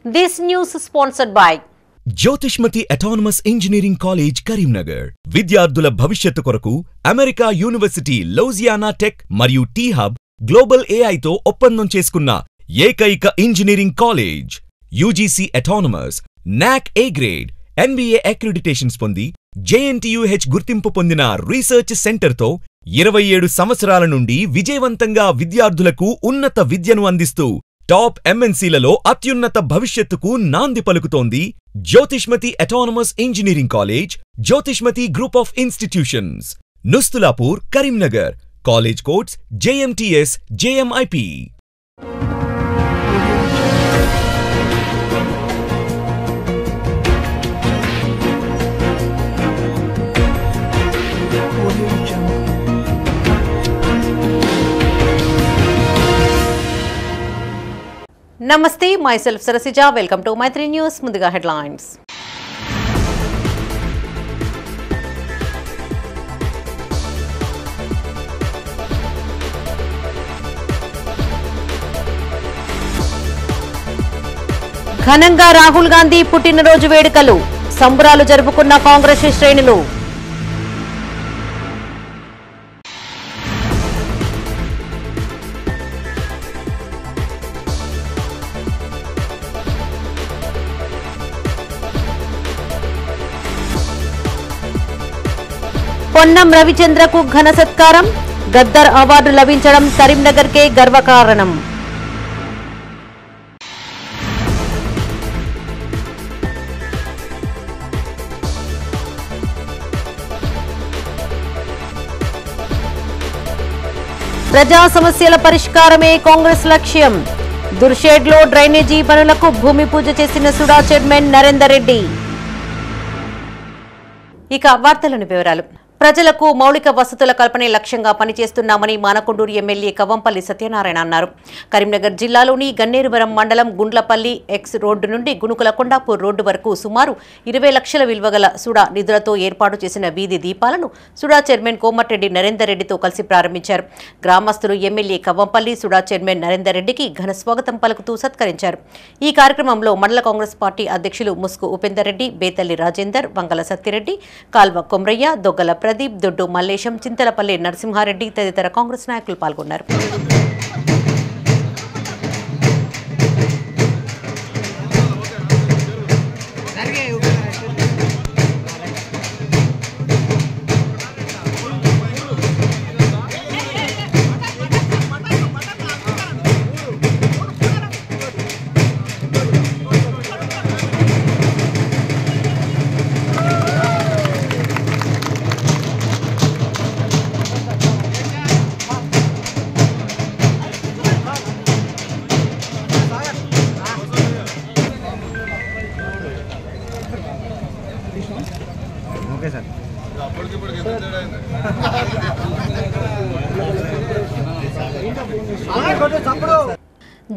This news is sponsored by Jyothishmathi autonomous engineering college Karimnagar విద్యార్థుల భవిష్యత్తు కొరకు అమెరికా యూనివర్సిటీ లౌజియానా టెక్ మరియు టీ హబ్ గ్లోబల్ ఏఐతో ఒప్పందం చేసుకున్న ఏకైక ఇంజనీరింగ్ కాలేజ్. యూజీసీ అటానమస్, నాక్ ఏ గ్రేడ్, NBA అక్రిడిటేషన్స్ పొంది JNTUH గుర్తింపు పొందిన రీసెర్చ్ సెంటర్తో 27 సంవత్సరాల నుండి విజయవంతంగా విద్యార్థులకు ఉన్నత విద్యను అందిస్తూ టాప్ MNCలలో అత్యున్నత భవిష్యత్తుకు నాంది పలుకుతోంది Jyothishmathi autonomous engineering college, Jyothishmathi group of institutions, Nustulapur, Karimnagar. College codes JMTS, JMIP. Namaste, myself Sarasija. Welcome to Maitri News. Munduga headlines. ఘనంగా రాహుల్ గాంధీ పుట్టినరోజు వేడుకలు, సంబరాలు జరుపుకున్న కాంగ్రెస్ శ్రేణులు. పొన్నం రవిచంద్రకు ఘన సత్కారం, గద్దర్ అవార్డు లభించడం కరీంనగర్కే గర్వకారణం. ప్రజా సమస్యల పరిష్కారమే కాంగ్రెస్ లక్ష్యం. దుర్షేడ్లో డ్రైనేజీ పనులకు భూమి పూజ చేసిన సుడా చైర్మన్ నరేందర్ రెడ్డి. ఇక వార్తలోని వివరాలు. ప్రజలకు మౌలిక వసతుల కల్పనే లక్ష్యంగా పనిచేస్తున్నామని మానకొండూరు ఎమ్మెల్యే కవ్వంపల్లి సత్యనారాయణ అన్నారు. కరీంనగర్ జిల్లాలోని గన్నేరువరం మండలం గుండ్లపల్లి ఎక్స్ రోడ్డు నుండి గునుకుల కొండాపూర్ రోడ్డు వరకు సుమారు 20 లక్షల విలువ గల సుడా నిధులతో ఏర్పాటు చేసిన వీధి దీపాలను సుడా చైర్మన్ కోమటిరెడ్డి నరేందర్ రెడ్డితో కలిసి ప్రారంభించారు. గ్రామస్తులు ఎమ్మెల్యే కవ్వంపల్లి సుడా చైర్మన్ నరేందర్ రెడ్డికి ఘన స్వాగతం పలుకుతూ సత్కరించారు. ఈ కార్యక్రమంలో మండల కాంగ్రెస్ పార్టీ అధ్యక్షులు ముస్కు ఉపేందర్ రెడ్డి, బేతల్లి రాజేందర్, వంగల సత్తిరెడ్డి, కాల్వ కొమ్రయ్య, దొగ్గల ప్రదీప్, దొడ్డు మల్లేశం, చింతలపల్లి నరసింహారెడ్డి తదితర కాంగ్రెస్ నాయకులు పాల్గొన్నారు.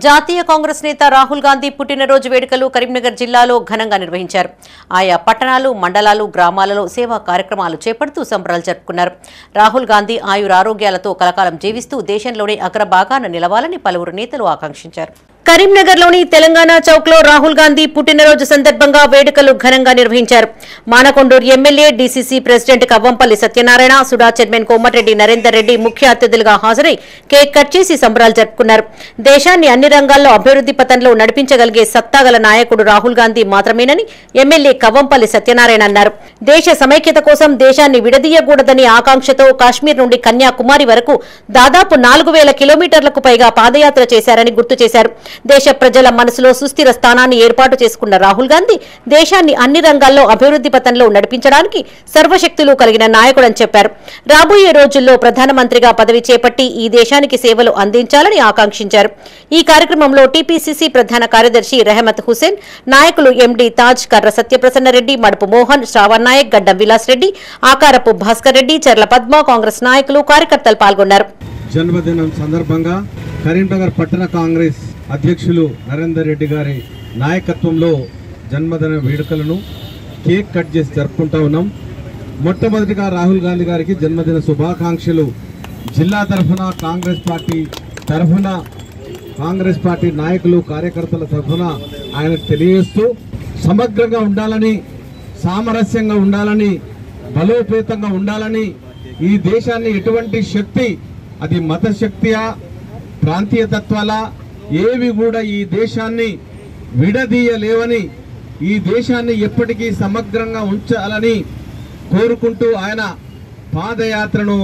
జాతీయ కాంగ్రెస్ నేత రాహుల్ గాంధీ పుట్టినరోజు వేడుకలు కరీంనగర్ జిల్లాలో ఘనంగా నిర్వహించారు. ఆయా పట్టణాలు, మండలాలు, గ్రామాలలో సేవా కార్యక్రమాలు చేపడుతూ సంబరాలు జరుపుకున్నారు. రాహుల్ గాంధీ ఆయురారోగ్యాలతో కలకాలం జీవిస్తూ దేశంలోనే అగ్రభాగాన నిలవాలని పలువురు నేతలు ఆకాంక్షించారు. కరీంనగర్లోని తెలంగాణ చౌక్లో రాహుల్ గాంధీ పుట్టినరోజు సందర్భంగా వేడుకలు ఘనంగా నిర్వహించారు. Manakondur MLA, DCC president Kavvampalli Satyanarayana, SUDA chairman Komatireddy Narender Reddy ముఖ్య అతిథులుగా హాజరై కేక్ కట్ చేసి సంబరాలు జరుపుకున్నారు. దేశాన్ని అన్ని రంగాల్లో అభివృద్ధి పథంలో నడిపించగలిగే సత్తాగల నాయకుడు రాహుల్ గాంధీ మాత్రమేనని ఎమ్మెల్యే కవ్వంపల్లి సత్యనారాయణ అన్నారు. దేశ సమైక్యత కోసం దేశాన్ని విడదీయకూడదని ఆకాంక్షతో కాశ్మీర్ నుండి కన్యాకుమారి వరకు దాదాపు 4000 కిలోమీటర్లకు పైగా పాదయాత్ర చేశారని గుర్తు చేశారు. దేశ ప్రజల మనసులో సుస్థిర స్థానాన్ని ఏర్పాటు చేసుకున్న రాహుల్ గాంధీ దేశాన్ని అన్ని రంగాల్లో అభివృద్ధి పథంలో నడిపించడానికి సర్వశక్తులు కలిగిన నాయకుడని చెప్పారు. రాబోయే రోజుల్లో ప్రధానమంత్రిగా పదవి చేపట్టి ఈ దేశానికి సేవలు అందించాలని ఆకాంక్షించారు. ఈ కార్యక్రమంలో టీపీసీసీ ప్రధాన కార్యదర్శి రెహమత్ హుసేన్, నాయకులు ఎండీ తాజ్, కర్ర సత్యప్రసన్నరెడ్డి, మడుపు మోహన్, శ్రావణ్ నాయక్, గడ్డం విలాస్ రెడ్డి, ఆకారపు భాస్కర్ రెడ్డి, చర్ల పద్మ, కాంగ్రెస్ నాయకులు, కార్యకర్తలు పాల్గొన్నారు. జన్మదినం సందర్భంగా కరీంనగర్ పట్టణ కాంగ్రెస్ అధ్యక్షులు నరేందర్ రెడ్డి గారి నాయకత్వంలో జన్మదిన వేడుకలను కేక్ కట్ చేసి జరుపుకుంటా ఉన్నాం. మొట్టమొదటిగా రాహుల్ గాంధీ గారికి జన్మదిన శుభాకాంక్షలు జిల్లా తరఫున కాంగ్రెస్ పార్టీ నాయకులు కార్యకర్తల తరఫున ఆయనకు తెలియజేస్తూ సమగ్రంగా ఉండాలని, సామరస్యంగా ఉండాలని, బలోపేతంగా ఉండాలని, ఈ దేశాన్ని ఎటువంటి శక్తి, అది మత శక్తియా, ప్రాంతీయ తత్వాలా, ఏవి కూడా ఈ దేశాన్ని విడదీయలేవని, ఈ దేశాన్ని ఎప్పటికీ సమగ్రంగా ఉంచాలని కోరుకుంటూ ఆయన పాదయాత్రను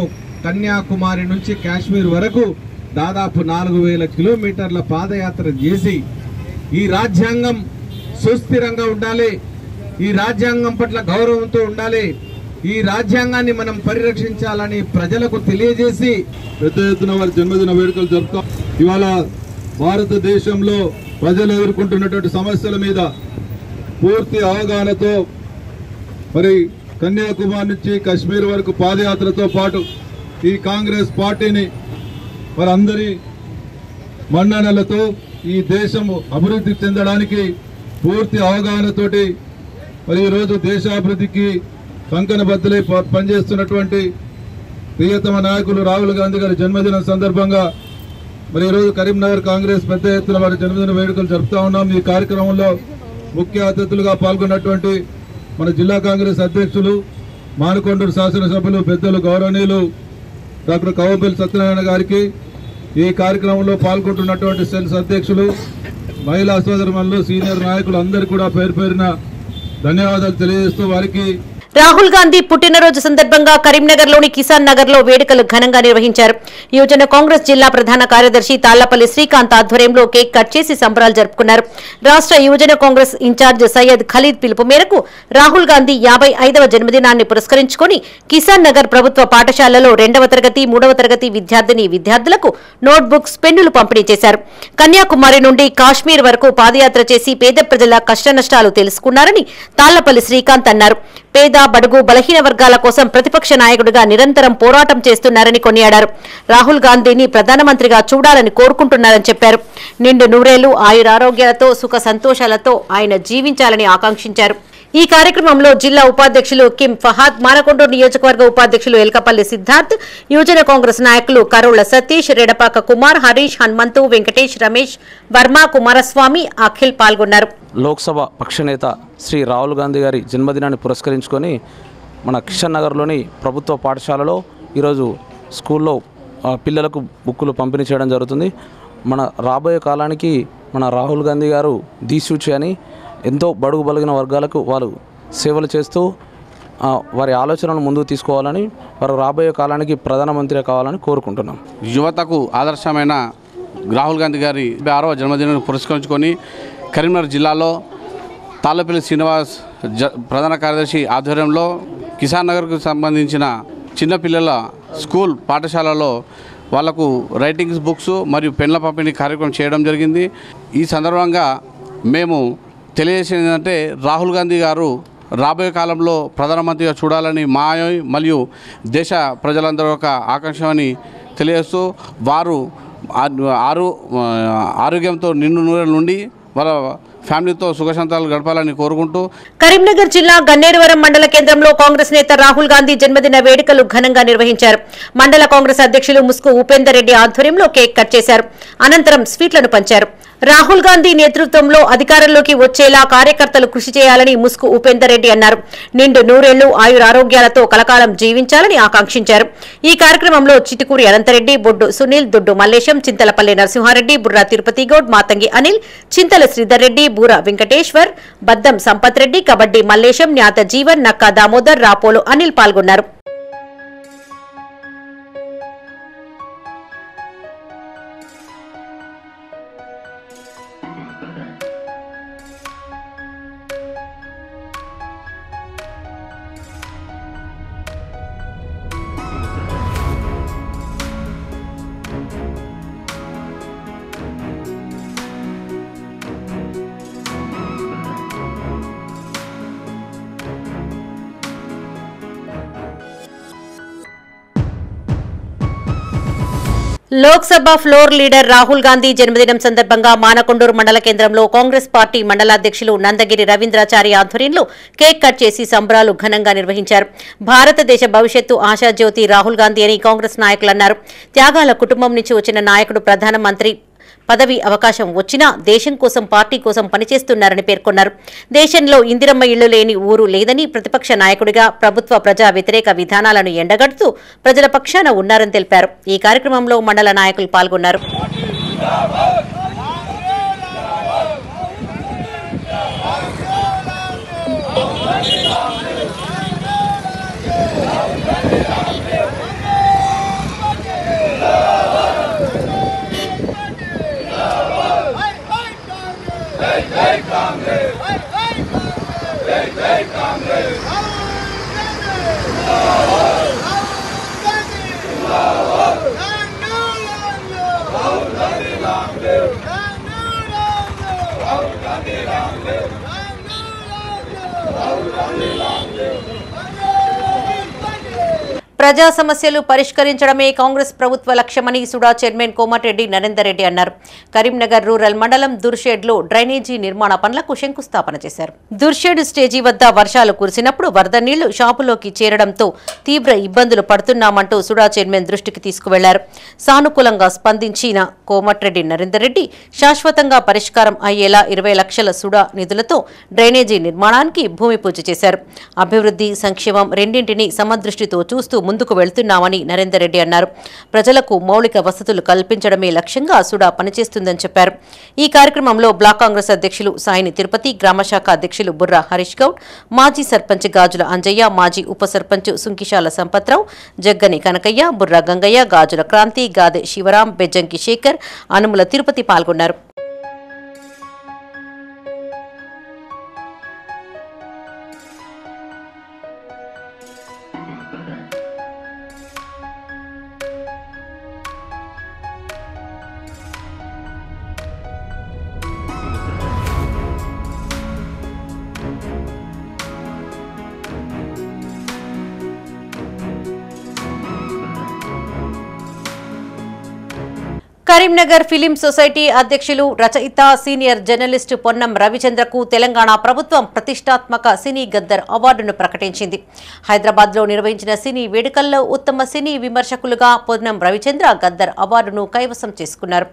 కన్యాకుమారి నుంచి కాశ్మీర్ వరకు దాదాపు 4000 కిలోమీటర్ల పాదయాత్ర చేసి ఈ రాజ్యాంగం సుస్థిరంగా ఉండాలి, ఈ రాజ్యాంగం పట్ల గౌరవంతో ఉండాలి, ఈ రాజ్యాంగాన్ని మనం పరిరక్షించాలని ప్రజలకు తెలియజేసి పెద్ద ఎత్తున వారి జన్మదిన వేడుకలు జరుపుతాం. ఇవాళ భారతదేశంలో ప్రజలు ఎదుర్కొంటున్నటువంటి సమస్యల మీద పూర్తి అవగాహనతో మరి కన్యాకుమారి నుంచి కాశ్మీర్ వరకు పాదయాత్రతో పాటు ఈ కాంగ్రెస్ పార్టీని మరి అందరి మన్ననలతో ఈ దేశం అభివృద్ధి చెందడానికి పూర్తి అవగాహనతోటి మరి ఈరోజు దేశాభివృద్ధికి కంకణబద్దులై పనిచేస్తున్నటువంటి ప్రియతమ నాయకులు రాహుల్ గాంధీ గారి జన్మదినం సందర్భంగా మరి ఈరోజు కరీంనగర్ కాంగ్రెస్ పెద్ద ఎత్తున వారి జన్మదిన వేడుకలు జరుపుతా ఉన్నాం. ఈ కార్యక్రమంలో ముఖ్య అతిథులుగా పాల్గొన్నటువంటి మన జిల్లా కాంగ్రెస్ అధ్యక్షులు, మానకొండూరు శాసనసభ్యులు, పెద్దలు గౌరవనీయులు డాక్టర్ కవ్వంపల్లి సత్యనారాయణ గారికి, ఈ కార్యక్రమంలో పాల్గొంటున్నటువంటి సెల్స్ అధ్యక్షులు, మహిళా సోదరులు, సీనియర్ నాయకులు అందరికీ కూడా పేరు పేరున ధన్యవాదాలు తెలియజేస్తూ వారికి రాహుల్ గాంధీ పుట్టినరోజు సందర్భంగా కరీంనగర్లోని కిసాన్ నగర్లో వేడుకలు ఘనంగా నిర్వహించారు. యువజన కాంగ్రెస్ జిల్లా ప్రధాన కార్యదర్శి తాళ్లపల్లి శ్రీకాంత్ ఆధ్వర్యంలో కేక్ కట్ చేసి సంబరాలు జరుపుకున్నారు. రాష్ట్ర యువజన కాంగ్రెస్ ఇన్ఛార్జ్ సయ్యద్ ఖలీద్ పిలుపు మేరకు రాహుల్ గాంధీ 55వ జన్మదినాన్ని పురస్కరించుకుని కిసాన్ నగర్ ప్రభుత్వ పాఠశాలలో 2వ తరగతి 3వ తరగతి విద్యార్థులకు నోట్బుక్స్, పెన్నులు పంపిణీ చేశారు. కన్యాకుమారి నుండి కాశ్మీర్ వరకు పాదయాత్ర చేసి పేద ప్రజల కష్టనష్టాలు తెలుసుకున్నారని తాళ్లపల్లి శ్రీకాంత్ అన్నారు. పేద, బడుగు, బలహీన వర్గాల కోసం ప్రతిపక్ష నాయకుడిగా నిరంతరం పోరాటం చేస్తున్నారని కొనియాడారు. రాహుల్ గాంధీని ప్రధానమంత్రిగా చూడాలని కోరుకుంటున్నారని చెప్పారు. నిండు నూరేళ్లు ఆయురారోగ్యాలతో సుఖ సంతోషాలతో ఆయన జీవించాలని ఆకాంక్షించారు. ఈ కార్యక్రమంలో జిల్లా ఉపాధ్యక్షులు కిమ్ ఫహాద్, మానకొండూరు నియోజకవర్గ ఉపాధ్యక్షులు ఎల్కపల్లి సిద్ధార్థ్, యువజన కాంగ్రెస్ నాయకులు కరోళ్ల సతీష్, రెడపాక కుమార్, హరీష్, హనుమంతు, వెంకటేష్, రమేష్, వర్మ, కుమారస్వామి, అఖిల్ పాల్గొన్నారు. లోక్సభ పక్షనేత శ్రీ రాహుల్ గాంధీ గారి జన్మదినాన్ని పురస్కరించుకొని మన కిషన్ నగర్లోని ప్రభుత్వ పాఠశాలలో ఈరోజు స్కూల్లో పిల్లలకు బుక్కులు పంపిణీ చేయడం జరుగుతుంది. మన రాబోయే కాలానికి మన రాహుల్ గాంధీ గారు దిక్సూచి అని ఎంతో బడుగు బలిగిన వర్గాలకు వాళ్ళు సేవలు చేస్తూ వారి ఆలోచనలను ముందుకు తీసుకోవాలని, వారు రాబోయే కాలానికి ప్రధానమంత్రి కావాలని కోరుకుంటున్నాం. యువతకు ఆదర్శమైన రాహుల్ గాంధీ గారి 56వ జన్మదినాన్ని పురస్కరించుకొని కరీంనగర్ జిల్లాలో తాళ్లపల్లి శ్రీనివాస్ ప్రధాన కార్యదర్శి ఆధ్వర్యంలో కిసాన్ నగర్కు సంబంధించిన చిన్నపిల్లల స్కూల్ పాఠశాలలో వాళ్లకు రైటింగ్స్ బుక్స్ మరియు పెన్ల పంపిణీ కార్యక్రమం చేయడం జరిగింది. ఈ సందర్భంగా మేము తెలియజేసేది ఏంటంటే రాహుల్ గాంధీ గారు రాబోయే కాలంలో ప్రధానమంత్రిగా చూడాలని మరియు దేశ ప్రజలందరూ ఒక ఆకాంక్ష అని తెలియజేస్తూ వారు ఆరోగ్యంతో నిండు నూరేళ్ళ నుండి వాళ్ళ ఫ్యామిలీతో సుఖశాంతాలు గడపాలని కోరుకుంటూ కరీంనగర్ జిల్లా గన్నేరువరం మండల కేంద్రంలో కాంగ్రెస్ నేత రాహుల్ గాంధీ జన్మదిన వేడుకలు ఘనంగా నిర్వహించారు. మండల కాంగ్రెస్ అధ్యక్షులు ముస్కు ఉపేందర్ రెడ్డి ఆధ్వర్యంలో కేక్ కట్ చేశారు. అనంతరం స్వీట్లను పంచారు. రాహుల్ గాంధీ నేతృత్వంలో అధికారంలోకి వచ్చేలా కార్యకర్తలు కృషి చేయాలని ముస్కు ఉపేందర్ రెడ్డి అన్నారు. నిండు నూరేళ్లు ఆయురారోగ్యాలతో కలకాలం జీవించాలని ఆకాంక్షించారు. ఈ కార్యక్రమంలో చిటికూరి అనంతరెడ్డి, బొడ్డు సునీల్, దుడ్డు మల్లేశం, చింతలపల్లి నరసింహారెడ్డి, బుర్రా తిరుపతి గౌడ్, మాతంగి అనిల్, చింతల శ్రీధర్ రెడ్డి, బూర వెంకటేశ్వర్, బద్దం సంపత్ రెడ్డి, కబడ్డీ మల్లేశం, న్యాత జీవన్, నక్కా దామోదర్, రాపోలు అనిల్ పాల్గొన్నారు. లోక్సభ ఫ్లోర్ లీడర్ రాహుల్ గాంధీ జన్మదినం సందర్భంగా మానకొండూరు మండల కేంద్రంలో కాంగ్రెస్ పార్టీ మండలాధ్యక్షులు నందగిరి రవీంద్రాచారి ఆధ్వర్యంలో కేక్ కట్ చేసి సంబరాలు ఘనంగా నిర్వహించారు. భారతదేశ భవిష్యత్తు ఆశాజ్యోతి రాహుల్ గాంధీ అని కాంగ్రెస్ నాయకులు అన్నారు. త్యాగాల కుటుంబం నుంచి వచ్చిన నాయకుడు, ప్రధానమంత్రి పదవి అవకాశం వచ్చినా దేశం కోసం పార్టీ కోసం పనిచేస్తున్నారని పేర్కొన్నారు. దేశంలో ఇందిరమ్మ ఇళ్లు లేని ఊరు లేదని ప్రతిపక్ష నాయకుడిగా ప్రభుత్వ ప్రజా వ్యతిరేక విధానాలను ఎండగడుతూ ప్రజల పక్షాన ఉన్నారని తెలిపారు. ఈ కార్యక్రమంలో మండల నాయకులు పాల్గొన్నారు. ప్రజా సమస్యలు పరిష్కరించడమే కాంగ్రెస్ ప్రభుత్వ లక్ష్యమని సుడా చైర్మన్ కోమటిరెడ్డి నరేందర్ రెడ్డి అన్నారు. కరీంనగర్ రూరల్ మండలం దుర్షేడ్లో డ్రైనేజీ నిర్మాణ పనులకు శంకుస్థాపన చేశారు. దుర్షేడ్ స్టేజీ వద్ద వర్షాలు కురిసినప్పుడు వరద నీళ్లు షాపులోకి చేరడంతో తీవ్ర ఇబ్బందులు పడుతున్నామంటూ సుడా చైర్మన్ దృష్టికి తీసుకువెళ్లారు. సానుకూలంగా స్పందించిన కోమటిరెడ్డి నరేందర్ రెడ్డి శాశ్వతంగా పరిష్కారం అయ్యేలా 20 లక్షల సుడా నిధులతో డ్రైనేజీ నిర్మాణానికి భూమి పూజ చేశారు. అభివృద్ధి, సంక్షేమం రెండింటినీ సమదృష్టితో చూస్తూ ముందుకు వెళ్తున్నామని నరేందర్ రెడ్డి అన్నారు. ప్రజలకు మౌలిక వసతులు కల్పించడమే లక్ష్యంగా సుడా పనిచేస్తుందని చెప్పారు. ఈ కార్యక్రమంలో బ్లాక్ కాంగ్రెస్ అధ్యక్షులు సాయిని తిరుపతి, గ్రామశాఖ అధ్యక్షులు బుర్రా హరీష్ గౌడ్, మాజీ సర్పంచ్ గాజుల అంజయ్య, మాజీ ఉప సర్పంచ్ సుంకిశాల సంపత్రావు, జగ్గని కనకయ్య, బుర్రా గంగయ్య, గాజుల క్రాంతి, గాదె శివరాం, బెజ్జంకి శేఖర్, అనుముల తిరుపతి పాల్గొన్నారు. కరీంనగర్ ఫిలిం సొసైటీ అధ్యక్షులు, రచయిత, సీనియర్ జర్నలిస్టు పొన్నం రవిచంద్రకు తెలంగాణ ప్రభుత్వం ప్రతిష్టాత్మక సినీ గద్దర్ అవార్డును ప్రకటించింది. హైదరాబాద్లో నిర్వహించిన సినీ వేడుకల్లో ఉత్తమ సినీ విమర్శకులుగా పొన్నం రవిచంద్ర గద్దర్ అవార్డును కైవసం చేసుకున్నారు.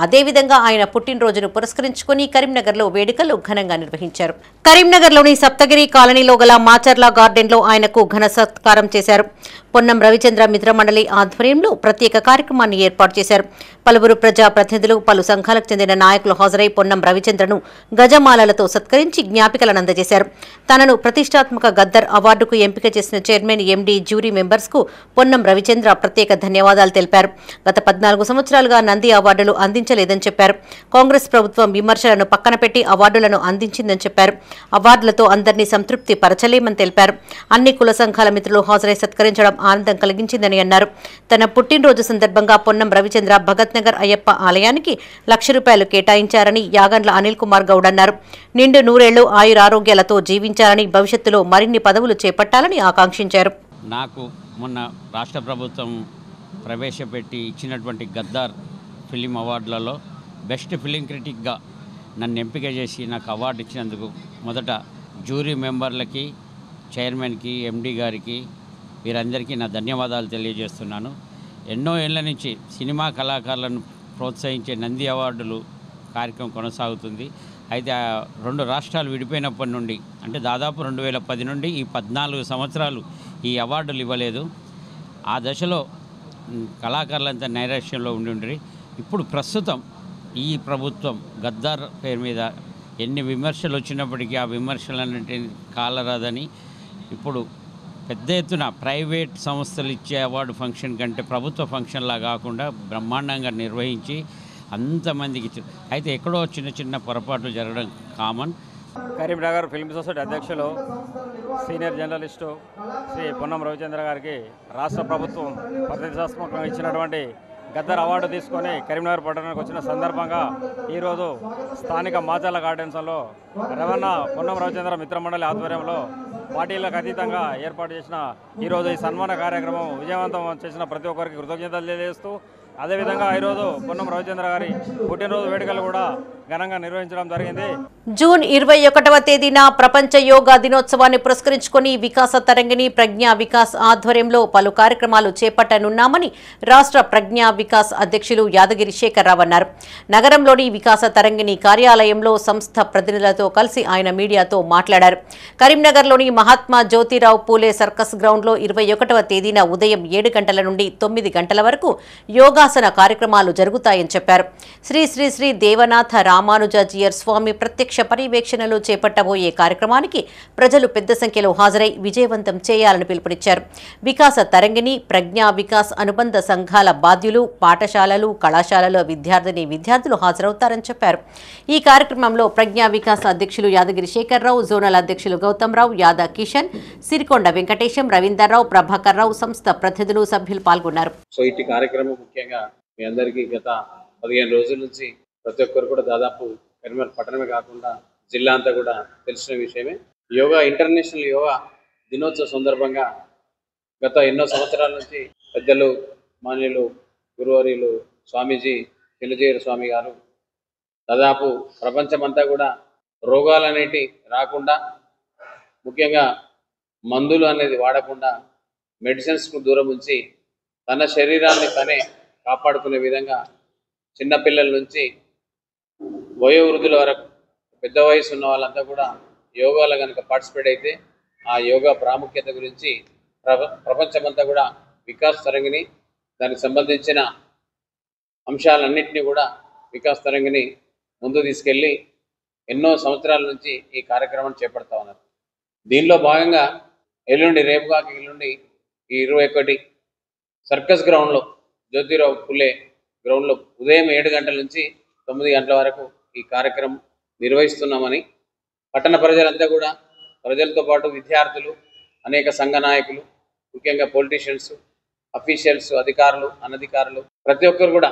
అదేవిధంగా ఆయన పుట్టినరోజును పురస్కరించుకుని కరీంనగర్లో వేడుకలు ఘనంగా నిర్వహించారు. కరీంనగర్లోని సప్తగిరి కాలనీలో గల మాచర్ల గార్డెన్లో ఆయనకు ఘన సత్కారం చేశారు. పొన్నం రవిచంద్ర మిత్రమండలి ఆధ్వర్యంలో ప్రత్యేక కార్యక్రమాన్ని ఏర్పాటు చేశారు. పలువురు ప్రజాప్రతినిధులు, పలు సంఘాలకు చెందిన నాయకులు హాజరై పొన్నం రవిచంద్రను గజమాలలతో సత్కరించి జ్ఞాపికలను అందజేశారు. తనను ప్రతిష్టాత్మక గద్దర్ అవార్డుకు ఎంపిక చేసిన చైర్మన్, ఎండీ, జ్యూరీ మెంబర్స్కు పొన్నం రవిచంద్ర ప్రత్యేక ధన్యవాదాలు తెలిపారు. గత 14 సంవత్సరాలుగా నంది అవార్డులు అందించలేదని చెప్పారు. కాంగ్రెస్ ప్రభుత్వం విమర్శలను పక్కన పెట్టి అవార్డులను అందించిందని చెప్పారు. అవార్డులతో అందరినీ సంతృప్తి పరచలేమని తెలిపారు. అన్ని కుల సంఘాల మిత్రులు హాజరై సత్కరించడం ఆనందం కలిగించిందని అన్నారు. తన పుట్టినరోజు సందర్భంగా పొన్నం రవిచంద్ర భగత్ నగర్ అయ్యప్ప ఆలయానికి ₹1,00,000 కేటాయించారని యాగండ్ల అనిల్ కుమార్ గౌడ్ అన్నారు. నిండు 100 ఏళ్లు ఆయురారోగ్యాలతో జీవించాలని, భవిష్యత్తులో మరిన్ని పదవులు చేపట్టాలని ఆకాంక్షించారు. నాకు మొన్న రాష్ట్ర ప్రభుత్వం ప్రవేశపెట్టి ఇచ్చినటువంటి గద్దార్ ఫిలిం అవార్డులలో బెస్ట్ ఫిలిం క్రిటిక్గా నన్ను ఎంపిక చేసి నాకు అవార్డు ఇచ్చినందుకు మొదట జ్యూరీ మెంబర్లకి, చైర్మన్కి, ఎండీ గారికి, వీరందరికీ నా ధన్యవాదాలు తెలియజేస్తున్నాను. ఎన్నో ఏళ్ల నుంచి సినిమా కళాకారులను ప్రోత్సహించే నంది అవార్డులు కార్యక్రమం కొనసాగుతుంది. అయితే 2 రాష్ట్రాలు విడిపోయినప్పటి నుండి, అంటే దాదాపు 2010 నుండి ఈ 14 సంవత్సరాలు ఈ అవార్డులు ఇవ్వలేదు. ఆ దశలో కళాకారులంతా నైరాశ్యంలో ఉండి ఇప్పుడు ప్రస్తుతం ఈ ప్రభుత్వం గద్దార్ పేరు మీద ఎన్ని విమర్శలు వచ్చినప్పటికీ ఆ విమర్శలన్నింటినీ కాలరాదని ఇప్పుడు పెద్ద ఎత్తున ప్రైవేట్ సంస్థలు ఇచ్చే అవార్డు ఫంక్షన్ కంటే ప్రభుత్వ ఫంక్షన్లా కాకుండా బ్రహ్మాండంగా నిర్వహించి అంతమందికి అయితే ఎక్కడో చిన్న చిన్న పొరపాట్లు జరగడం కామన్. కరీంనగర్ ఫిల్మ్ సొసైటీ అధ్యక్షులు, సీనియర్ జర్నలిస్టు శ్రీ పొన్నం రవిచంద్ర గారికి రాష్ట్ర ప్రభుత్వం ప్రతిష్టాత్మకంగా ఇచ్చినటువంటి గద్దర్ అవార్డు తీసుకొని కరీంనగర్ పట్టణానికి వచ్చిన సందర్భంగా ఈరోజు స్థానిక మాచర్ల గార్డెన్స్లో రవణ పొన్నం రవిచంద్ర మిత్రమండలి ఆధ్వర్యంలో పార్టీలకు అతీతంగా ఏర్పాటు చేసిన ఈరోజు ఈ సన్మాన కార్యక్రమం విజయవంతం చేసిన ప్రతి ఒక్కరికి కృతజ్ఞతలు తెలియజేస్తూ, అదేవిధంగా ఈరోజు పొన్నం రవిచంద్ర గారి పుట్టినరోజు వేడుకలు కూడా ఘనంగా నిర్వహించడం జరిగింది. జూన్ 21వ తేదీన ప్రపంచ యోగా దినోత్సవాన్ని పురస్కరించుకుని వికాస తరంగిణి ప్రజ్ఞా వికాస్ ఆధ్వర్యంలో పలు కార్యక్రమాలు చేపట్టనున్నామని రాష్ట్ర ప్రజ్ఞా వికాస్ అధ్యక్షులు యాదగిరి శేఖర్రావు అన్నారు. నగరంలోని వికాస తరంగిణి కార్యాలయంలో సంస్థ ప్రతినిధులతో కలిసి ఆయన మీడియాతో మాట్లాడారు. కరీంనగర్లోని మహాత్మా జ్యోతిరావు పూలే సర్కస్ గ్రౌండ్లో 21వ తేదీన ఉదయం 7 గంటల నుండి 9 గంటల వరకు యోగాసన కార్యక్రమాలు జరుగుతాయని చెప్పారు. శ్రీ శ్రీ శ్రీ దేవనాథ రామానుజాచార్య స్వామి ప్రత్యక్ష పర్యవేక్షణలో చేపట్టబోయే కార్యక్రమానికి ప్రజలు పెద్ద సంఖ్యలో హాజరై విజయవంతం చేయాలని పిలుపునిచ్చారు. వికాస తరంగిణి ప్రజ్ఞా వికాస్ అనుబంధ సంఘాల బాధ్యులు, పాఠశాలలు, కళాశాలల విద్యార్థులు హాజరవుతారని చెప్పారు. ఈ కార్యక్రమంలో ప్రజ్ఞా వికాస్ అధ్యక్షులు యాదగిరి శేఖర్రావు, జోనల్ అధ్యక్షులు గౌతమ్రావు, యాదా కిషన్, సిరికొండ వెంకటేశం, రవీందర్రావు, ప్రభాకర్ రావు, సంస్థ ప్రతినిధులు, సభ్యులు పాల్గొన్నారు. సో ఇటు కార్యక్రమం ముఖ్యంగా మీ అందరికీ గత 15 రోజుల నుంచి ప్రతి ఒక్కరు కూడా దాదాపు కరీంనగర్ పట్టణమే కాకుండా జిల్లా అంతా కూడా తెలిసిన విషయమే. యోగా ఇంటర్నేషనల్ యోగా దినోత్సవ సందర్భంగా గత ఎన్నో సంవత్సరాల నుంచి పెద్దలు మాన్యులు గురువర్యులు స్వామీజీ పిల్లజీర స్వామి గారు దాదాపు ప్రపంచమంతా కూడా రోగాలు అనేటి రాకుండా, ముఖ్యంగా మందులు అనేది వాడకుండా మెడిసిన్స్కు దూరం ఉంచి తన శరీరాన్ని తనే కాపాడుకునే విధంగా చిన్నపిల్లల నుంచి వయోవృద్ధుల వరకు పెద్ద వయసు ఉన్న వాళ్ళంతా కూడా యోగాలో కనుక పార్టిసిపేట్ అయితే ఆ యోగా ప్రాముఖ్యత గురించి ప్రపంచమంతా కూడా వికాస్ తరంగిణి దానికి సంబంధించిన అంశాలన్నింటినీ కూడా వికాస్ తరంగిణి ముందు తీసుకెళ్ళి ఎన్నో సంవత్సరాల నుంచి ఈ కార్యక్రమాన్ని చేపడతా ఉన్నారు. దీనిలో భాగంగా ఎల్లుండి 21 సర్కస్ గ్రౌండ్లో జ్యోతిరావు పుల్లే గ్రౌండ్లో ఉదయం 7 గంటల నుంచి 9 గంటల వరకు ఈ కార్యక్రమం నిర్వహిస్తున్నామని పట్టణ ప్రజలంతా కూడా, ప్రజలతో పాటు విద్యార్థులు, అనేక సంఘ నాయకులు, ముఖ్యంగా పొలిటీషియన్స్, అఫీషియల్స్, అధికారులు, అనధికారులు ప్రతి ఒక్కరు కూడా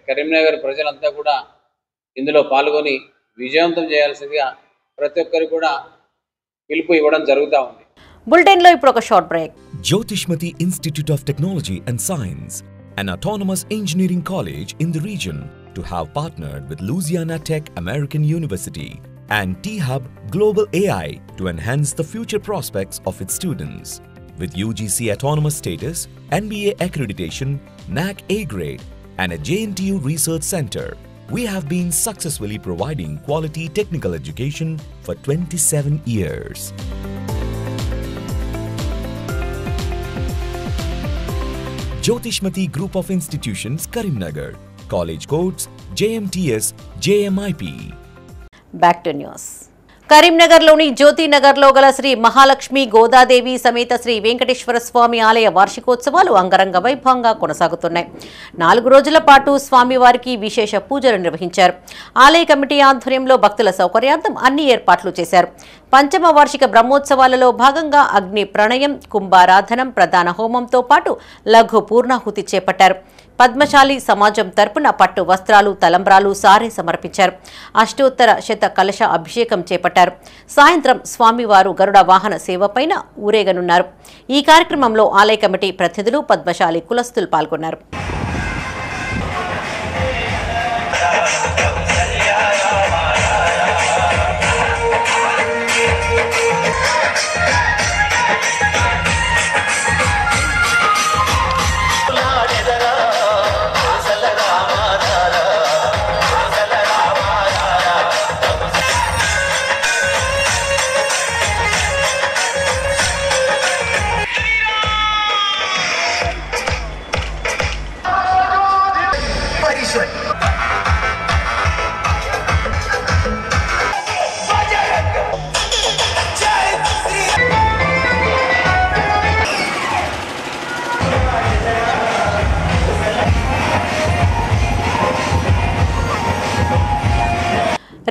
కరీంనగర్ ప్రజలంతా కూడా ఇందులో పాల్గొని విజయవంతం చేయాల్సిందిగా ప్రతి ఒక్కరు కూడా పిలుపు ఇవ్వడం జరుగుతూ ఉంది. బులెటిన్ లో ఇప్పుడు ఒక short break. Jyotishmati Institute of Technology and Science, an autonomous engineering college in the region, to have partnered with Louisiana Tech American University and T-Hub Global AI to enhance the future prospects of its students. With UGC autonomous status, NBA accreditation, NAC A grade, and a JNTU research center, we have been successfully providing quality technical education for 27 years. Jyotishmati Group of Institutions, Karimnagar. College codes JMTS, JMIP. Back to news. కరీంనగర్లోని జ్యోతినగర్లో గల శ్రీ మహాలక్ష్మి గోదాదేవి సమేత శ్రీ వెంకటేశ్వర స్వామి ఆలయ వార్షికోత్సవాలు అంగరంగ వైభవంగా కొనసాగుతున్నాయి. 4 రోజుల పాటు స్వామివారికి విశేష పూజలు నిర్వహించారు. ఆలయ కమిటీ ఆధ్వర్యంలో భక్తుల సౌకర్యార్థం అన్ని ఏర్పాట్లు చేశారు. పంచమ వార్షిక బ్రహ్మోత్సవాలలో భాగంగా అగ్ని ప్రణయం, కుంభారాధనం, ప్రధాన హోమంతో పాటు లఘు పూర్ణాహుతి చేపట్టారు. పద్మశాలి సమాజం తరపున పట్టు వస్త్రాలు, తలంబ్రాలు, సారే సమర్పించారు. అష్టోత్తర శత కలశ అభిషేకం చేపట్టారు. సాయంత్రం స్వామివారు గరుడ వాహన సేవపైన ఊరేగనున్నారు. ఈ కార్యక్రమంలో ఆలయ కమిటీ ప్రతినిధులు, పద్మశాలి కులస్తులు పాల్గొన్నారు.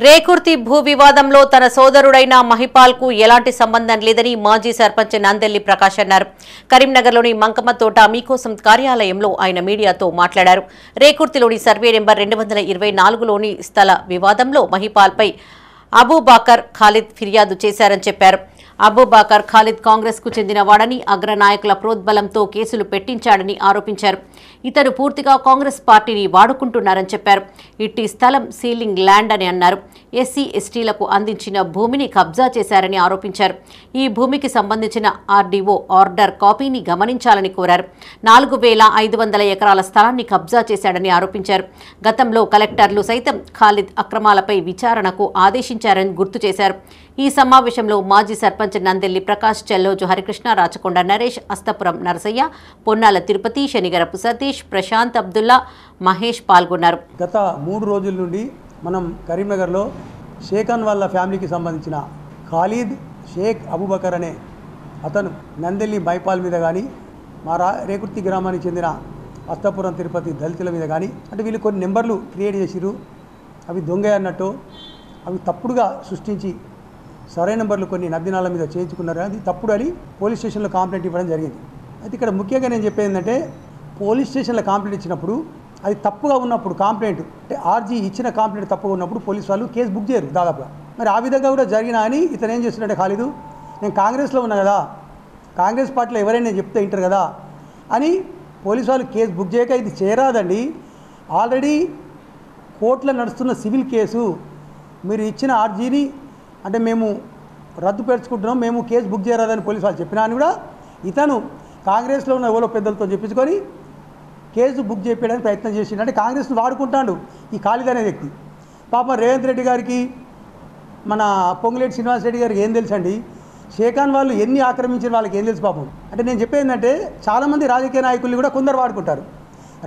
రేకుర్తి భూ వివాదంలో తన సోదరుడైన మహిపాల్కు ఎలాంటి సంబంధం లేదని మాజీ సర్పంచ్ నందెల్లి ప్రకాష్ అన్నారు. కరీంనగర్లోని మంకమ్మ తోట మీకోసం కార్యాలయంలో ఆయన మీడియాతో మాట్లాడారు. రేకుర్తిలోని సర్వే నెంబర్ 224లోని స్థల వివాదంలో మహిపాల్పై అబూబాకర్ ఖాలిద్ ఫిర్యాదు చేశారని చెప్పారు. అబూబాకర్ ఖాలిద్ కాంగ్రెస్ కు చెందినవాడని, అగ్రనాయకుల ప్రోద్బలంతో కేసులు పెట్టించాడని ఆరోపించారు. ఇతను పూర్తిగా కాంగ్రెస్ పార్టీని వాడుకుంటున్నారని చెప్పారు. ఇట్టి స్థలం సీలింగ్ ల్యాండ్ అని అన్నారు. ఎస్సీ ఎస్టీలకు అందించిన భూమిని కబ్జా చేశారని ఆరోపించారు. ఈ భూమికి సంబంధించిన ఆర్డీఓ ఆర్డర్ కాపీని గమనించాలని కోరారు. 4,500 ఎకరాల స్థలాన్ని కబ్జా చేశాడని ఆరోపించారు. గతంలో కలెక్టర్లు సైతం ఖాలిద్ అక్రమాలపై విచారణకు ఆదేశించారని గుర్తు చేశారు. ఈ సమావేశంలో మాజీ సర్పంచ్ నందెల్లి ప్రకాష్, చెల్లోజు హరికృష్ణ, రాచకొండ నరేష్, అస్తపురం నరసయ్య, పొన్నాల తిరుపతి, శనిగరపు సతీష్, ప్రశాంత్, అబ్దుల్లా, మహేష్ పాల్గొన్నారు. గత 3 రోజుల నుండి మనం కరీంనగర్లో షేఖాన్ వాళ్ళ ఫ్యామిలీకి సంబంధించిన ఖాలిద్ షేక్ అబూబకర్ అనే అతను నందెల్లి మైపాల్ మీద కానీ మా రేకుర్తి గ్రామానికి చెందిన అస్తపురం తిరుపతి దళితుల మీద కానీ అంటే వీళ్ళు కొన్ని నెంబర్లు క్రియేట్ చేసిరు. అవి దొంగ అన్నట్టు అవి తప్పుడుగా సృష్టించి సరైన నెంబర్లు కొన్ని నద్దినాల మీద చేయించుకున్నారు. అది తప్పుడు అని పోలీస్ స్టేషన్లో కంప్లైంట్ ఇవ్వడం జరిగింది. అయితే ఇక్కడ ముఖ్యంగా నేను చెప్పేది ఏంటంటే పోలీస్ స్టేషన్లో కంప్లైంట్ ఇచ్చినప్పుడు అది తప్పుగా ఉన్నప్పుడు కంప్లైంట్ అంటే ఆర్జీ ఇచ్చిన కంప్లైంట్ తప్పుగా ఉన్నప్పుడు పోలీసు వాళ్ళు కేసు బుక్ చేయరు దాదాపుగా. మరి ఆ విధంగా కూడా జరిగినా అని ఇతను ఏం చేస్తున్నాడే ఖాలిదు, నేను కాంగ్రెస్లో ఉన్నా కదా, కాంగ్రెస్ పార్టీలో ఎవరైనా నేను చెప్తే వింటారు కదా అని పోలీసు వాళ్ళు కేసు బుక్ చేయక ఇది చేరాదండి. ఆల్రెడీ కోర్టులో నడుస్తున్న సివిల్ కేసు మీరు ఇచ్చిన ఆర్జీని అంటే మేము రద్దు పరుచుకుంటున్నాం, మేము కేసు బుక్ చేయరాదని పోలీసు వాళ్ళు చెప్పినా అని కూడా ఇతను కాంగ్రెస్లో ఉన్న ఎవరో పెద్దలతో చెప్పించుకొని కేసు బుక్ చేయడానికి ప్రయత్నం చేసిండు. అంటే కాంగ్రెస్ను వాడుకుంటాడు ఈ ఖాలిద్ అనే వ్యక్తి. పాపం రేవంత్ రెడ్డి గారికి మన పొంగులేటి శ్రీనివాస్ రెడ్డి గారికి ఏం తెలుసు అండి, షేఖాన్ వాళ్ళు ఎన్ని ఆక్రమించిన వాళ్ళకి ఏం తెలుసు పాపం. అంటే నేను చెప్పేది ఏంటంటే చాలామంది రాజకీయ నాయకుల్ని కూడా కొందరు వాడుకుంటారు,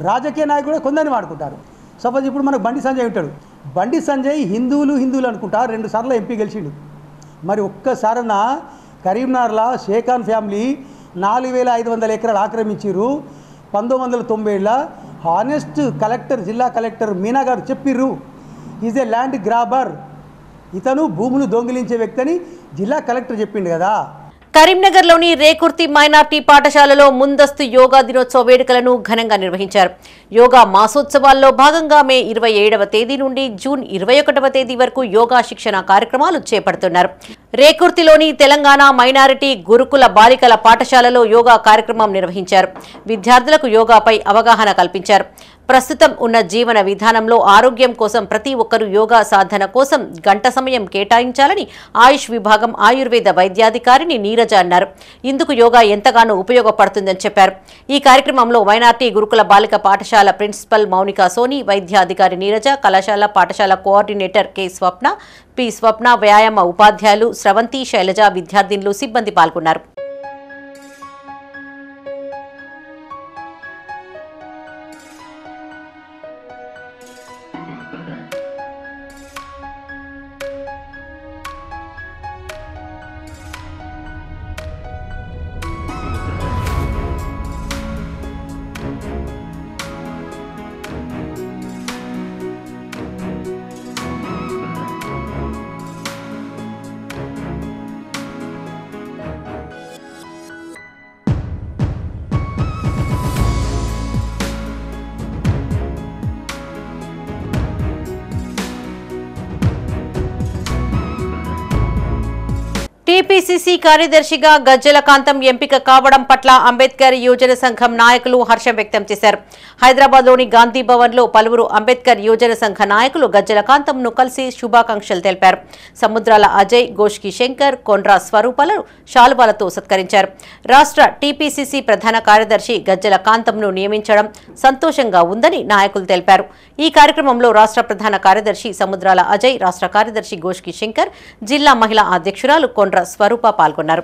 రాజకీయ నాయకులు కూడా కొందరిని వాడుకుంటారు. సపోజ్ ఇప్పుడు మనకు బండి సంజయ్ ఉంటాడు, బండి సంజయ్ హిందువులు అనుకుంటా 2 సార్లు ఎంపీ గెలిచిండు. మరి ఒక్కసారన్నా కరీంనగర్లో షేఖాన్ ఫ్యామిలీ 4,500 ఎకరాలు ఆక్రమించారు. 1990లో హానెస్ట్ కలెక్టర్, జిల్లా కలెక్టర్ మీనా గారు చెప్పిర్రు ఈజ్ ఏ ల్యాండ్ గ్రాబర్, ఇతను భూములు దొంగిలించే వ్యక్తి అని జిల్లా కలెక్టర్ చెప్పిండు కదా. కరీంనగర్లోని రేకుర్తి మైనార్టీ పాఠశాలలో ముందస్తు యోగా దినోత్సవ వేడుకలను ఘనంగా నిర్వహించారు. యోగా మాసోత్సవాల్లో భాగంగా మే 27వ తేదీ నుండి జూన్ 21వ తేదీ వరకు యోగా శిక్షణ కార్యక్రమాలు చేపడుతున్నారు. రేకుర్తిలోని తెలంగాణ మైనారిటీ గురుకుల బాలికల పాఠశాలలో యోగా కార్యక్రమం నిర్వహించారు. విద్యార్థులకు యోగాపై అవగాహన కల్పించారు. ప్రస్తుతం ఉన్న జీవన విధానంలో ఆరోగ్యం కోసం ప్రతి ఒక్కరూ యోగా సాధన కోసం గంట సమయం కేటాయించాలని ఆయుష్ విభాగం ఆయుర్వేద వైద్యాధికారిని నీరజ అన్నారు. ఇందుకు యోగా ఎంతగానో ఉపయోగపడుతుందని చెప్పారు. ఈ కార్యక్రమంలో మైనార్టీ గురుకుల బాలిక పాఠశాల ప్రిన్సిపల్ మౌనికా సోని, వైద్యాధికారి నీరజ, కళాశాల పాఠశాల కోఆర్డినేటర్ కె స్వప్న, పి స్వప్న, వ్యాయామ ఉపాధ్యాయులు స్రవంతి, శైలజ, విద్యార్థినులు, సిబ్బంది పాల్గొన్నారు. టీపీసీసీ కార్యదర్శిగా గజ్జల కాంతం ఎంపిక కావడం పట్ల అంబేద్కర్ యువజన సంఘం నాయకులు హర్షం వ్యక్తం చేశారు. హైదరాబాద్లోని గాంధీ భవన్లో పలువురు అంబేద్కర్ యువజన సంఘ నాయకులు గజ్జల కాంతంను కలిసి శుభాకాంక్షలు తెలిపారు. సముద్రాల అజయ్, గోష్కి శంకర్, కొండ్రా స్వరూపాలను శాలువాలతో సత్కరించారు. రాష్ట్ర టీపీసీసీ ప్రధాన కార్యదర్శి గజ్జల కాంతంను నియమించడం సంతోషంగా ఉందని నాయకులు తెలిపారు. ఈ కార్యక్రమంలో రాష్ట్ర ప్రధాన కార్యదర్శి సముద్రాల అజయ్, రాష్ట్ర కార్యదర్శి గోష్కి శంకర్, జిల్లా మహిళా అధ్యక్షురాలు కొండ్రా స్వరూప పాల్గొన్నారు.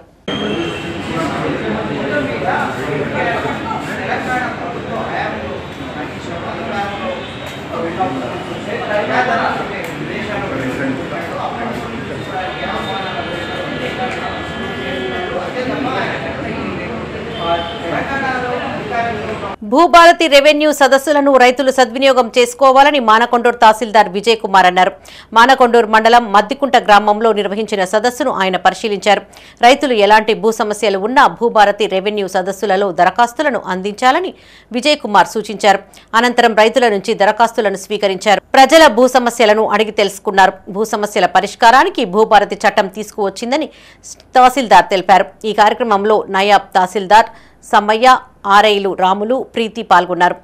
భూభారతి రెవెన్యూ సదస్సులను రైతులు సద్వినియోగం చేసుకోవాలని మానకొండూరు తహసీల్దార్ విజయ్ కుమార్ అన్నారు. మానకొండూరు మండలం మద్దికుంట గ్రామంలో నిర్వహించిన సదస్సును ఆయన పరిశీలించారు. రైతులు ఎలాంటి భూ సమస్యలు ఉన్నా భూభారతి రెవెన్యూ సదస్సులలో దరఖాస్తులను అందించాలని విజయ్ కుమార్ సూచించారు. అనంతరం రైతుల నుంచి దరఖాస్తులను స్వీకరించారు. ప్రజల భూ సమస్యలను అడిగి తెలుసుకున్నారు. భూ సమస్యల పరిష్కారానికి భూభారతి చట్టం తీసుకువచ్చిందని తహసీల్దార్ తెలిపారు. ఈ కార్యక్రమంలో నాయాబ్ తహసీల్దార్ సమ్మయ్య, ఆర్ఐలు రాములు, ప్రీతి పాల్గొన్నారు.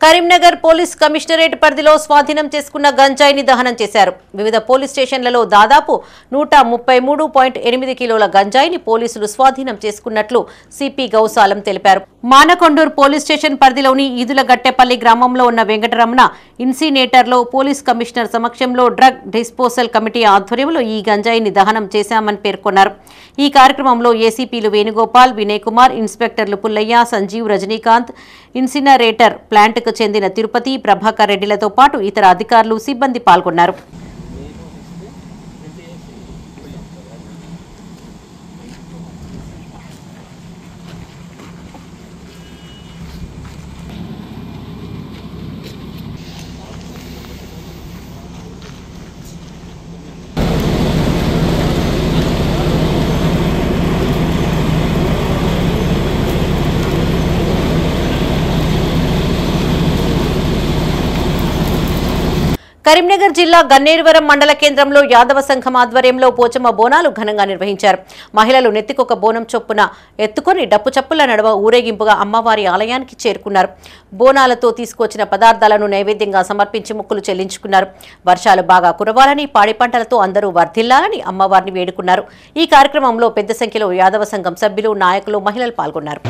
కరీంనగర్ పోలీస్ కమిషనరేట్ పరిధిలో స్వాధీనం చేసుకున్న గంజాయిని దహనం చేశారు. వివిధ పోలీస్ స్టేషన్లలో దాదాపు 133.8 కిలోల గంజాయిని పోలీసులు స్వాధీనం చేసుకున్నట్లు సిపి గౌసాలం తెలిపారు. మానకొండూరు పోలీస్ స్టేషన్ పరిధిలోని ఈదులగట్టెపల్లి గ్రామంలో ఉన్న వెంకటరమణ ఇన్సినేటర్లో పోలీస్ కమిషనర్ సమక్షంలో డ్రగ్ డిస్పోజల్ కమిటీ ఆధ్వర్యంలో ఈ గంజాయిని దహనం చేశామని పేర్కొన్నారు. ఈ కార్యక్రమంలో ఏసీపీలు వేణుగోపాల్, వినయ్ కుమార్, ఇన్స్పెక్టర్లు పుల్లయ్య, సంజీవ్, రజనీకాంత్, ఇన్సినరేటర్ ప్లాంట్కు చెందిన తిరుపతి, ప్రభాకర్ రెడ్డిలతో పాటు ఇతర అధికారులు, సిబ్బంది పాల్గొన్నారు. కరీంనగర్ జిల్లా గన్నేరువరం మండల కేంద్రంలో యాదవ సంఘం ఆధ్వర్యంలో పోచమ్మ బోనాలు ఘనంగా నిర్వహించారు. మహిళలు నెత్తికొక బోనం చొప్పున ఎత్తుకొని డప్పు చప్పుల నడుమ ఊరేగింపుగా అమ్మవారి ఆలయానికి చేరుకున్నారు. బోనాలతో తీసుకొచ్చిన పదార్థాలను నైవేద్యంగా సమర్పించి మొక్కులు చెల్లించుకున్నారు. వర్షాలు బాగా కురవాలని, పాడి పంటలతో అందరూ వర్ధిల్లాలని అమ్మవారిని వేడుకున్నారు. ఈ కార్యక్రమంలో పెద్ద సంఖ్యలో యాదవ సంఘం సభ్యులు, నాయకులు, మహిళలు పాల్గొన్నారు.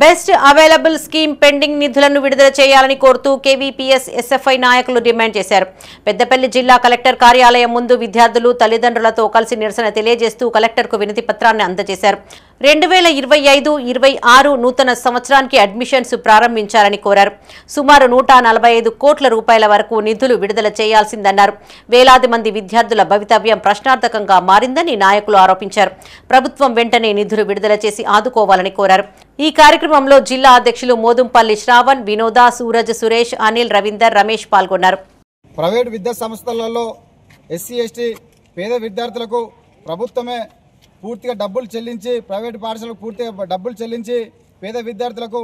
బెస్ట్ అవైలబుల్ స్కీమ్ పెండింగ్ నిధులను విడుదల చేయాలని కోరుతూ కేవీపీఎస్ ఎస్ఎఫ్ఐ నాయకులు డిమాండ్ చేశారు. పెద్దపల్లి జిల్లా కలెక్టర్ కార్యాలయం ముందు విద్యార్థులు తల్లిదండ్రులతో కలిసి నిరసన తెలియజేస్తూ కలెక్టర్కు వినతి పత్రాన్ని అందజేశారు. 2025-26 నూతన సంవత్సరానికి అడ్మిషన్స్ ప్రారంభించాలని కోరారు. సుమారు 145 కోట్ల రూపాయల వరకు నిధులు విడుదల చేయాల్సిందన్నారు. వేలాది మంది విద్యార్థుల భవితవ్యం ప్రశ్నార్థకంగా మారిందని నాయకులు ఆరోపించారు. ప్రభుత్వం వెంటనే నిధులు విడుదల చేసి ఆదుకోవాలని కోరారు. ఈ కార్యక్రమంలో జిల్లా అధ్యక్షులు మోదుంపల్లి శ్రావణ్, వినోద, సూరజ్, సురేష్, అనిల్, రవీందర్, రమేష్ పాల్గొన్నారు. ప్రైవేట్ విద్యా సంస్థలలో ఎస్సీ ఎస్టీ పేద విద్యార్థులకు ప్రభుత్వమే పూర్తిగా డబ్బులు చెల్లించి, ప్రైవేట్ పాఠశాలకు పూర్తిగా డబ్బులు చెల్లించి పేద విద్యార్థులకు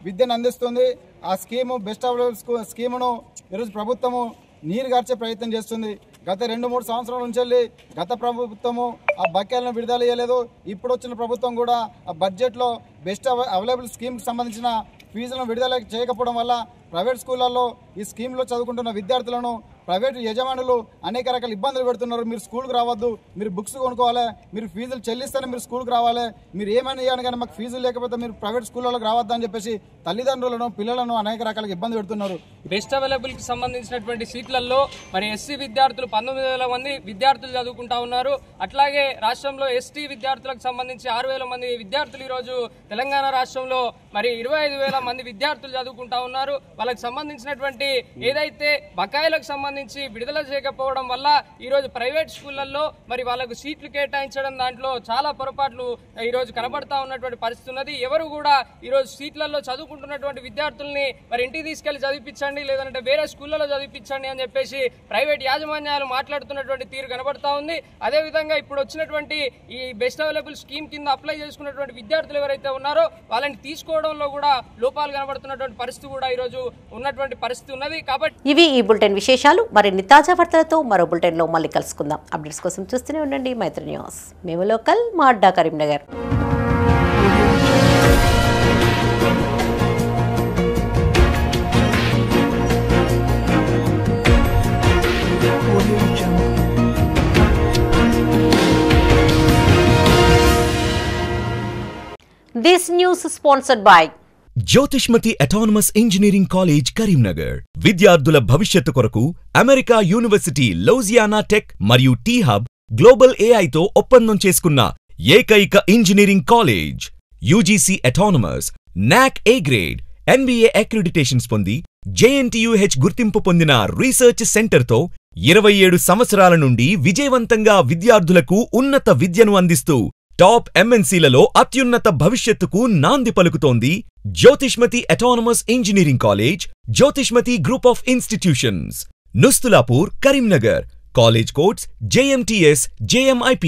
విద్యను అందిస్తుంది. ఆ స్కీము బెస్ట్ అవైలబుల్ స్కీమును ఈరోజు ప్రభుత్వము నీరుగార్చే ప్రయత్నం చేస్తుంది. గత 2-3 సంవత్సరాల నుంచి వెళ్ళి గత ప్రభుత్వము ఆ బకాయిలను విడుదల చేయలేదు. ఇప్పుడు వచ్చిన ప్రభుత్వం కూడా ఆ బడ్జెట్లో బెస్ట్ అవైలబుల్ స్కీమ్కి సంబంధించిన ఫీజులను విడుదల చేయకపోవడం వల్ల ప్రైవేట్ స్కూళ్ళల్లో ఈ స్కీమ్లో చదువుకుంటున్న విద్యార్థులను ప్రైవేట్ యజమానులు అనేక రకాల ఇబ్బందులు పెడుతున్నారు. మీరు స్కూల్కి రావద్దు, మీరు బుక్స్ కొనుక్కోవాలి, మీరు ఫీజులు చెల్లిస్తేనే మీరు స్కూల్కి రావాలి, మీరు ఏమైనా ఇవ్వను కానీ మాకు ఫీజులు లేకపోతే మీరు ప్రైవేట్ స్కూళ్ళకి రావద్దు అని చెప్పేసి తల్లిదండ్రులను, పిల్లలను అనేక రకాల ఇబ్బంది పెడుతున్నారు. బెస్ట్ అవైలబుల్కి సంబంధించినటువంటి సీట్లలో మరి ఎస్సీ విద్యార్థులు 19,000 మంది విద్యార్థులు చదువుకుంటా ఉన్నారు. అట్లాగే రాష్ట్రంలో ఎస్టీ విద్యార్థులకు సంబంధించి 6,000 మంది విద్యార్థులు ఈరోజు తెలంగాణ రాష్ట్రంలో మరి 25,000 మంది విద్యార్థులు చదువుకుంటా ఉన్నారు. వాళ్ళకి సంబంధించినటువంటి ఏదైతే బకాయిలకు సంబంధించి విడుదల చేయకపోవడం వల్ల ఈరోజు ప్రైవేట్ స్కూళ్లలో మరి వాళ్ళకు సీట్లు కేటాయించడం దాంట్లో చాలా పొరపాట్లు ఈరోజు కనబడతా ఉన్నటువంటి పరిస్థితి ఉన్నది. ఎవరు కూడా ఈరోజు సీట్లలో చదువుకుంటున్నటువంటి విద్యార్థుల్ని మరి ఇంటికి తీసుకెళ్లి చదివించండి, లేదంటే వేరే స్కూళ్లలో చదివించండి అని చెప్పేసి ప్రైవేట్ యాజమాన్యాలు మాట్లాడుతున్నటువంటి తీరు కనబడతా ఉంది. అదేవిధంగా ఇప్పుడు వచ్చినటువంటి ఈ బెస్ట్ అవైలబుల్ స్కీమ్ కింద అప్లై చేసుకున్నటువంటి విద్యార్థులు ఎవరైతే ఉన్నారో వాళ్ళని తీసుకోవడంలో కూడా లోపాలు కనబడుతున్నటువంటి పరిస్థితి కూడా ఈరోజు ఉన్నటువంటి పరిస్థితి ఉన్నది. కాబట్టి ఇవి ఈ బులెటిన్ విశేషాలు. మరిన్ని తాజా వార్తలతో మరో బులెటిన్ లో మళ్ళీ కలుసుకుందాం. అప్డేట్స్ కోసం చూస్తూనే ఉండండి మైత్రి న్యూస్. మేము లోకల్, మా అడ్డా Karimnagar. This news is sponsored by Jyothishmathi autonomous engineering college Karimnagar. విద్యార్థుల భవిష్యత్తు కొరకు అమెరికా యూనివర్సిటీ లౌజియానా టెక్ మరియు టీ హబ్ గ్లోబల్ ఏఐతో ఒప్పందం చేసుకున్న ఏకైక ఇంజనీరింగ్ కాలేజ్. యూజీసీ అటానమస్, నాక్ ఏ గ్రేడ్, NBA అక్రిడిటేషన్స్ పొంది JNTUH గుర్తింపు పొందిన రీసెర్చ్ సెంటర్తో 27 సంవత్సరాల నుండి విజయవంతంగా విద్యార్థులకు ఉన్నత విద్యను అందిస్తూ టాప్ MNCలలో అత్యున్నత భవిష్యత్తుకు నాంది పలుకుతోంది Jyothishmathi autonomous engineering college, Jyothishmathi group of institutions, Nustulapur, Karimnagar. College codes JMTS, JMIP.